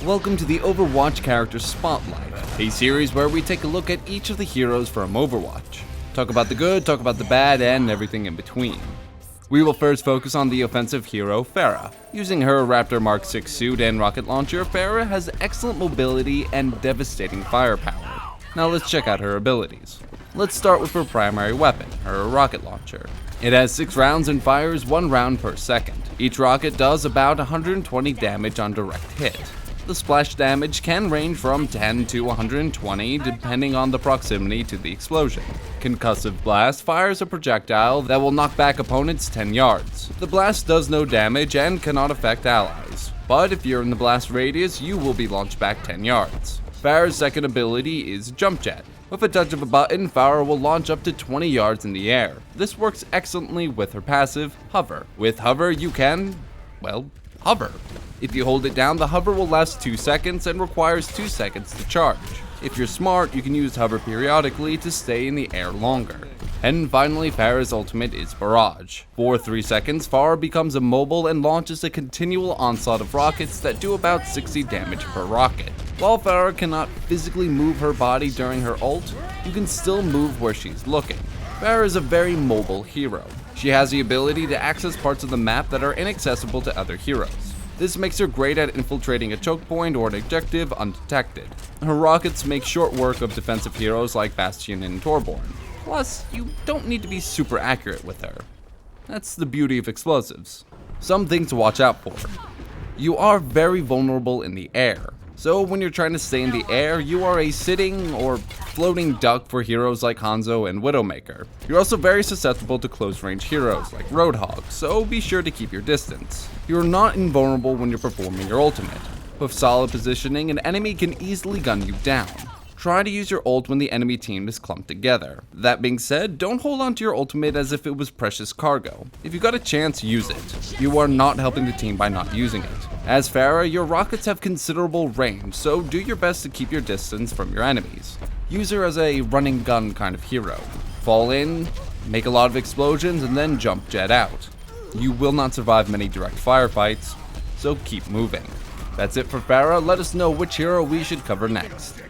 Welcome to the Overwatch Character Spotlight, a series where we take a look at each of the heroes from Overwatch. Talk about the good, talk about the bad, and everything in between. We will first focus on the offensive hero, Pharah. Using her Raptor Mark 6 suit and rocket launcher, Pharah has excellent mobility and devastating firepower. Now let's check out her abilities. Let's start with her primary weapon, her rocket launcher. It has 6 rounds and fires 1 round per second. Each rocket does about 120 damage on direct hit. The splash damage can range from 10 to 120 depending on the proximity to the explosion. Concussive Blast fires a projectile that will knock back opponents 10 yards. The blast does no damage and cannot affect allies, but if you're in the blast radius, you will be launched back 10 yards. Pharah's second ability is Jump Jet. With a touch of a button, Pharah will launch up to 20 yards in the air. This works excellently with her passive, Hover. With Hover, you can, well, hover. If you hold it down, the hover will last 2 seconds and requires 2 seconds to charge. If you're smart, you can use hover periodically to stay in the air longer. And finally, Pharah's ultimate is Barrage. For 3 seconds, Pharah becomes immobile and launches a continual onslaught of rockets that do about 60 damage per rocket. While Pharah cannot physically move her body during her ult, you can still move where she's looking. Pharah is a very mobile hero. She has the ability to access parts of the map that are inaccessible to other heroes. This makes her great at infiltrating a choke point or an objective undetected. Her rockets make short work of defensive heroes like Bastion and Torbjorn. Plus, you don't need to be super accurate with her. That's the beauty of explosives. Some things to watch out for. You are very vulnerable in the air. So when you're trying to stay in the air, you are a sitting or floating duck for heroes like Hanzo and Widowmaker. You're also very susceptible to close-range heroes like Roadhog, so be sure to keep your distance. You're not invulnerable when you're performing your ultimate. With solid positioning, an enemy can easily gun you down. Try to use your ult when the enemy team is clumped together. That being said, don't hold on to your ultimate as if it was precious cargo. If you got a chance, use it. You are not helping the team by not using it. As Pharah, your rockets have considerable range, so do your best to keep your distance from your enemies. Use her as a running gun kind of hero. Fall in, make a lot of explosions, and then jump jet out. You will not survive many direct firefights, so keep moving. That's it for Pharah. Let us know which hero we should cover next.